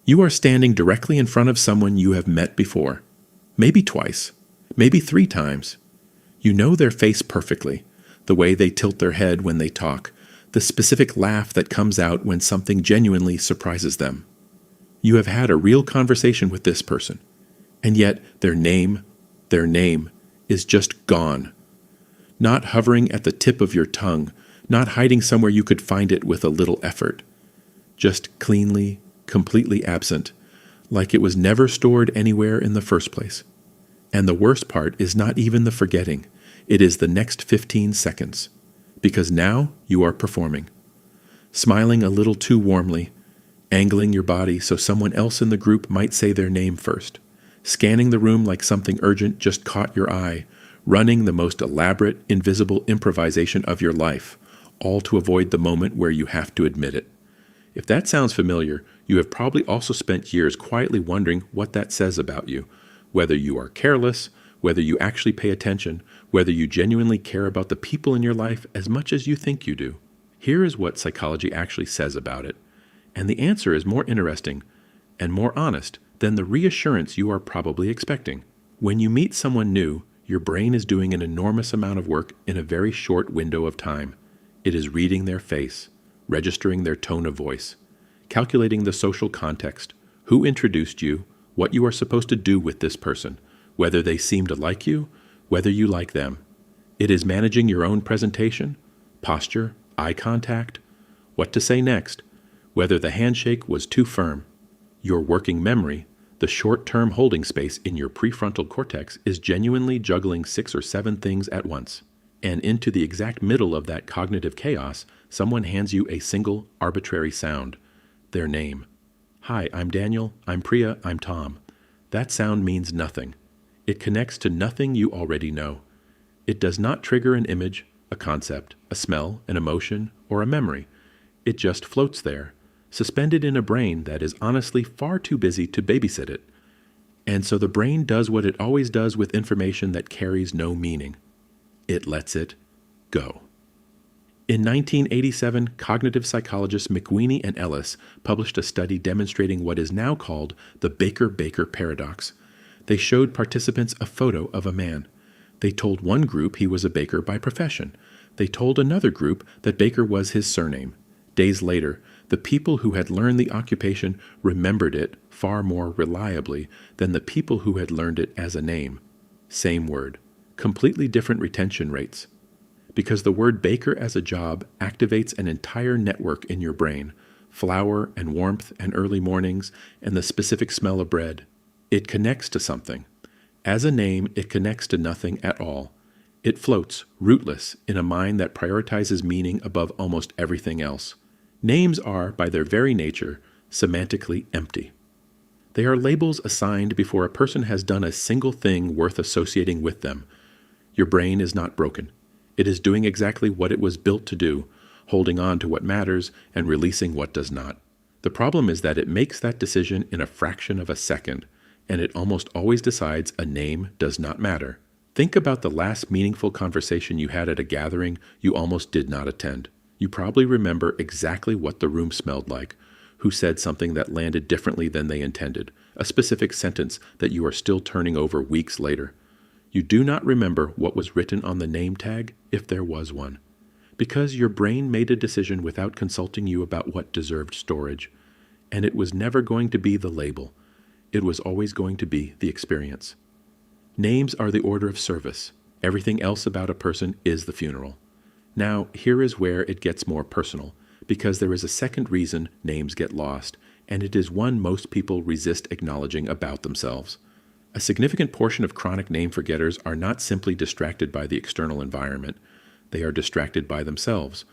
You are standing directly in front of someone you have met before, maybe twice, maybe 3 times. You know their face perfectly, the way they tilt their head when they talk, the specific laugh that comes out when something genuinely surprises them. You have had a real conversation with this person, and yet their name is just gone. Not hovering at the tip of your tongue, not hiding somewhere you could find it with a little effort. Just cleanly, completely absent, like it was never stored anywhere in the first place. And the worst part is not even the forgetting, it is the next 15 seconds. Because now you are performing. Smiling a little too warmly, angling your body so someone else in the group might say their name first, scanning the room like something urgent just caught your eye, running the most elaborate, invisible improvisation of your life, all to avoid the moment where you have to admit it. If that sounds familiar, you have probably also spent years quietly wondering what that says about you, whether you are careless, whether you actually pay attention, whether you genuinely care about the people in your life as much as you think you do. Here is what psychology actually says about it. And the answer is more interesting and more honest than the reassurance you are probably expecting. When you meet someone new, your brain is doing an enormous amount of work in a very short window of time. It is reading their face, registering their tone of voice, calculating the social context, who introduced you, what you are supposed to do with this person, whether they seem to like you, whether you like them. It is managing your own presentation, posture, eye contact, what to say next, whether the handshake was too firm. Your working memory, the short-term holding space in your prefrontal cortex, is genuinely juggling 6 or 7 things at once. And into the exact middle of that cognitive chaos, someone hands you a single, arbitrary sound, their name. Hi, I'm Daniel, I'm Priya, I'm Tom. That sound means nothing. It connects to nothing you already know. It does not trigger an image, a concept, a smell, an emotion, or a memory. It just floats there, suspended in a brain that is honestly far too busy to babysit it. And so the brain does what it always does with information that carries no meaning. It lets it go. In 1987, cognitive psychologists McWeeny and Ellis published a study demonstrating what is now called the Baker-Baker paradox. They showed participants a photo of a man. They told one group he was a baker by profession. They told another group that Baker was his surname. Days later, the people who had learned the occupation remembered it far more reliably than the people who had learned it as a name. Same word. Completely different retention rates. Because the word baker as a job activates an entire network in your brain, flour and warmth and early mornings and the specific smell of bread. It connects to something. As a name, it connects to nothing at all. It floats, rootless, in a mind that prioritizes meaning above almost everything else. Names are, by their very nature, semantically empty. They are labels assigned before a person has done a single thing worth associating with them. Your brain is not broken. It is doing exactly what it was built to do, holding on to what matters and releasing what does not. The problem is that it makes that decision in a fraction of a second, and it almost always decides a name does not matter. Think about the last meaningful conversation you had at a gathering you almost did not attend. You probably remember exactly what the room smelled like, who said something that landed differently than they intended, a specific sentence that you are still turning over weeks later. You do not remember what was written on the name tag, if there was one, because your brain made a decision without consulting you about what deserved storage, and it was never going to be the label. It was always going to be the experience. Names are the order of service. Everything else about a person is the funeral. Now, here is where it gets more personal, because there is a second reason names get lost, and it is one most people resist acknowledging about themselves. A significant portion of chronic name forgetters are not simply distracted by the external environment. They are distracted by themselves.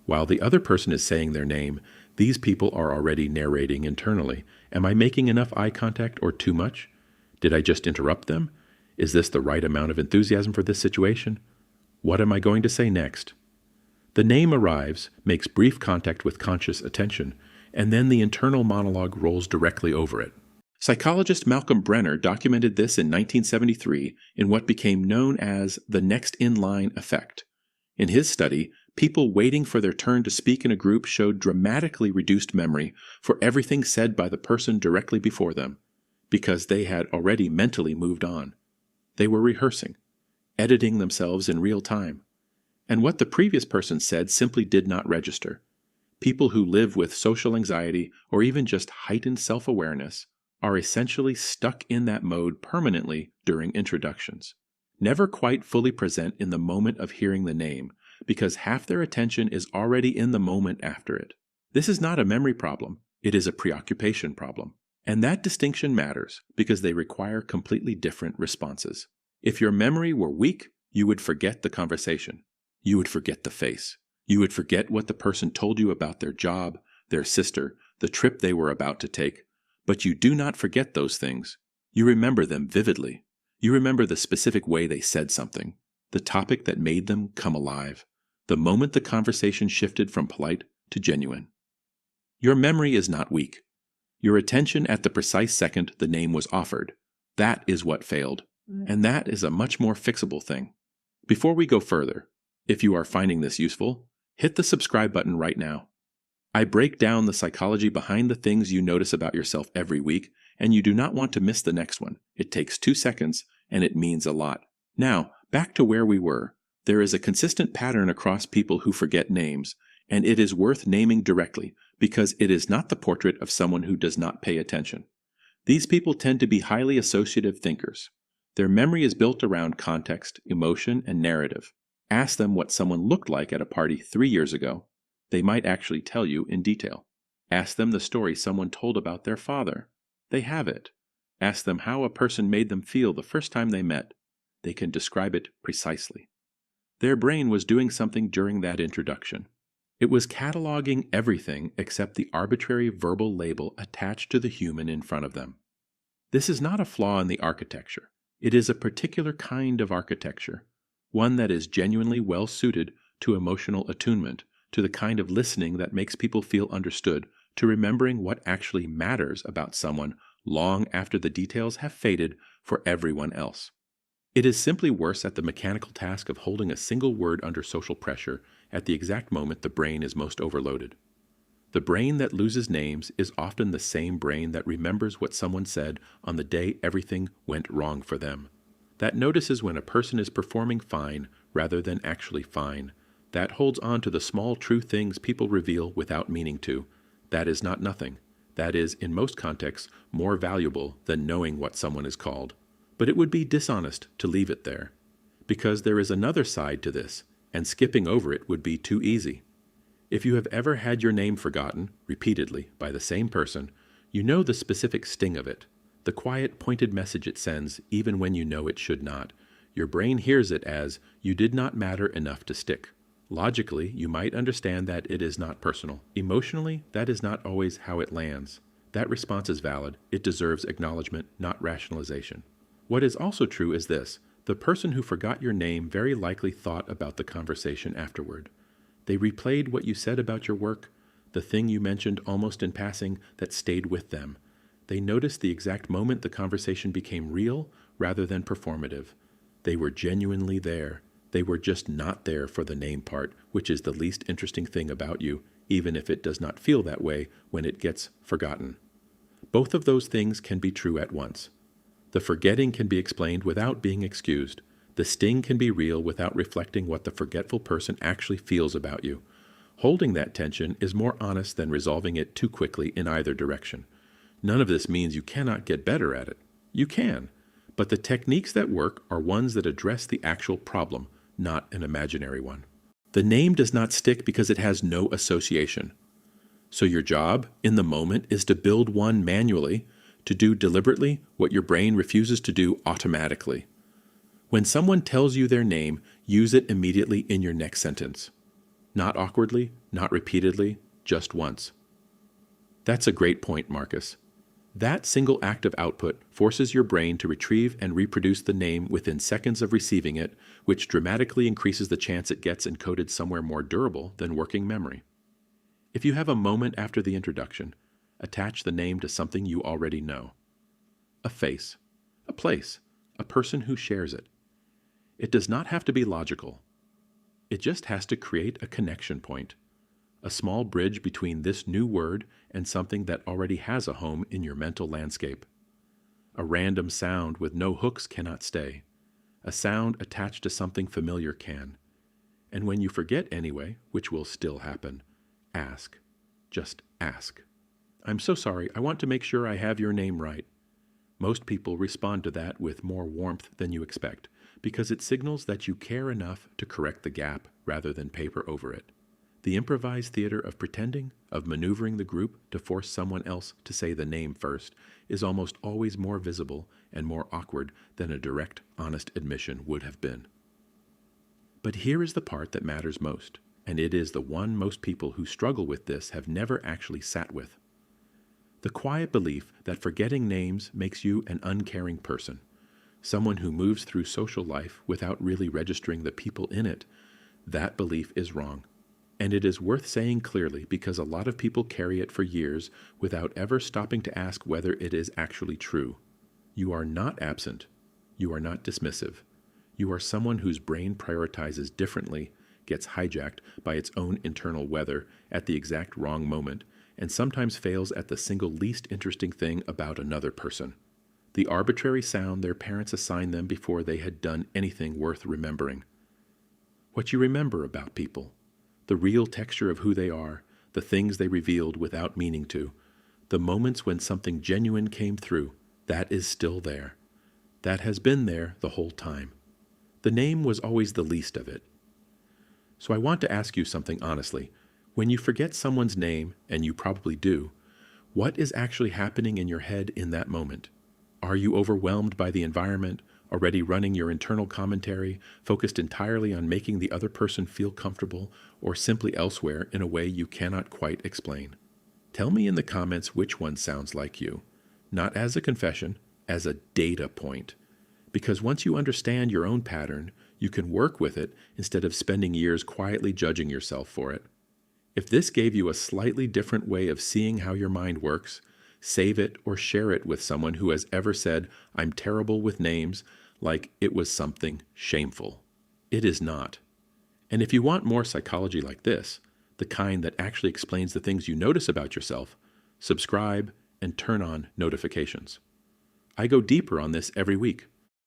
While the other person is saying their name, these people are already narrating internally. Am I making enough eye contact or too much? Did I just interrupt them? Is this the right amount of enthusiasm for this situation? What am I going to say next? The name arrives, makes brief contact with conscious attention, and then the internal monologue rolls directly over it. Psychologist Malcolm Brenner documented this in 1973 in what became known as the next in line effect. In his study, people waiting for their turn to speak in a group showed dramatically reduced memory for everything said by the person directly before them, because they had already mentally moved on. They were rehearsing, editing themselves in real time. And what the previous person said simply did not register. People who live with social anxiety or even just heightened self-awareness are essentially stuck in that mode permanently during introductions. Never quite fully present in the moment of hearing the name, because half their attention is already in the moment after it. This is not a memory problem, it is a preoccupation problem. And that distinction matters because they require completely different responses. If your memory were weak, you would forget the conversation. You would forget the face. You would forget what the person told you about their job, their sister, the trip they were about to take. But you do not forget those things. You remember them vividly. You remember the specific way they said something, the topic that made them come alive, the moment the conversation shifted from polite to genuine. Your memory is not weak. Your attention at the precise second the name was offered. That is what failed. And that is a much more fixable thing. Before we go further, if you are finding this useful, hit the subscribe button right now. I break down the psychology behind the things you notice about yourself every week, and you do not want to miss the next one. It takes 2 seconds, and it means a lot. Now, back to where we were. There is a consistent pattern across people who forget names, and it is worth naming directly, because it is not the portrait of someone who does not pay attention. These people tend to be highly associative thinkers. Their memory is built around context, emotion, and narrative. Ask them what someone looked like at a party 3 years ago. They might actually tell you in detail. Ask them the story someone told about their father. They have it. Ask them how a person made them feel the first time they met. They can describe it precisely. Their brain was doing something during that introduction. It was cataloging everything except the arbitrary verbal label attached to the human in front of them. This is not a flaw in the architecture. It is a particular kind of architecture, one that is genuinely well suited to emotional attunement, to the kind of listening that makes people feel understood, to remembering what actually matters about someone long after the details have faded for everyone else. It is simply worse at the mechanical task of holding a single word under social pressure at the exact moment the brain is most overloaded. The brain that loses names is often the same brain that remembers what someone said on the day everything went wrong for them. That notices when a person is performing fine rather than actually fine. That holds on to the small true things people reveal without meaning to. That is not nothing. That is, in most contexts, more valuable than knowing what someone is called. But it would be dishonest to leave it there. Because there is another side to this, and skipping over it would be too easy. If you have ever had your name forgotten, repeatedly, by the same person, you know the specific sting of it, the quiet, pointed message it sends even when you know it should not. Your brain hears it as, you did not matter enough to stick. Logically, you might understand that it is not personal. Emotionally, that is not always how it lands. That response is valid. It deserves acknowledgement, not rationalization. What is also true is this. The person who forgot your name very likely thought about the conversation afterward. They replayed what you said about your work, the thing you mentioned almost in passing that stayed with them. They noticed the exact moment the conversation became real rather than performative. They were genuinely there. They were just not there for the name part, which is the least interesting thing about you, even if it does not feel that way when it gets forgotten. Both of those things can be true at once. The forgetting can be explained without being excused. The sting can be real without reflecting what the forgetful person actually feels about you. Holding that tension is more honest than resolving it too quickly in either direction. None of this means you cannot get better at it. You can. But the techniques that work are ones that address the actual problem, not an imaginary one. The name does not stick because it has no association. So your job, in the moment, is to build one manually, to do deliberately what your brain refuses to do automatically. When someone tells you their name, use it immediately in your next sentence. Not awkwardly, not repeatedly, just once. That's a great point, Marcus. That single act of output forces your brain to retrieve and reproduce the name within seconds of receiving it, which dramatically increases the chance it gets encoded somewhere more durable than working memory. If you have a moment after the introduction, attach the name to something you already know. A face, a place, a person who shares it. It does not have to be logical. It just has to create a connection point, a small bridge between this new word and something that already has a home in your mental landscape. A random sound with no hooks cannot stay. A sound attached to something familiar can. And when you forget anyway, which will still happen, ask. Just ask. I'm so sorry, I want to make sure I have your name right. Most people respond to that with more warmth than you expect, because it signals that you care enough to correct the gap rather than paper over it. The improvised theater of pretending, of maneuvering the group to force someone else to say the name first, is almost always more visible and more awkward than a direct, honest admission would have been. But here is the part that matters most, and it is the one most people who struggle with this have never actually sat with. The quiet belief that forgetting names makes you an uncaring person, someone who moves through social life without really registering the people in it. That belief is wrong. And it is worth saying clearly because a lot of people carry it for years without ever stopping to ask whether it is actually true. You are not absent. You are not dismissive. You are someone whose brain prioritizes differently, gets hijacked by its own internal weather at the exact wrong moment, and sometimes fails at the single least interesting thing about another person. The arbitrary sound their parents assigned them before they had done anything worth remembering. What you remember about people. The real texture of who they are, the things they revealed without meaning to, the moments when something genuine came through, that is still there. That has been there the whole time. The name was always the least of it. So I want to ask you something honestly. When you forget someone's name, and you probably do, what is actually happening in your head in that moment? Are you overwhelmed by the environment, already running your internal commentary, focused entirely on making the other person feel comfortable, or simply elsewhere in a way you cannot quite explain? Tell me in the comments which one sounds like you, not as a confession, as a data point. Because once you understand your own pattern, you can work with it instead of spending years quietly judging yourself for it. If this gave you a slightly different way of seeing how your mind works, save it or share it with someone who has ever said, "I'm terrible with names," like it was something shameful. It is not. And if you want more psychology like this, the kind that actually explains the things you notice about yourself, subscribe and turn on notifications. I go deeper on this every week.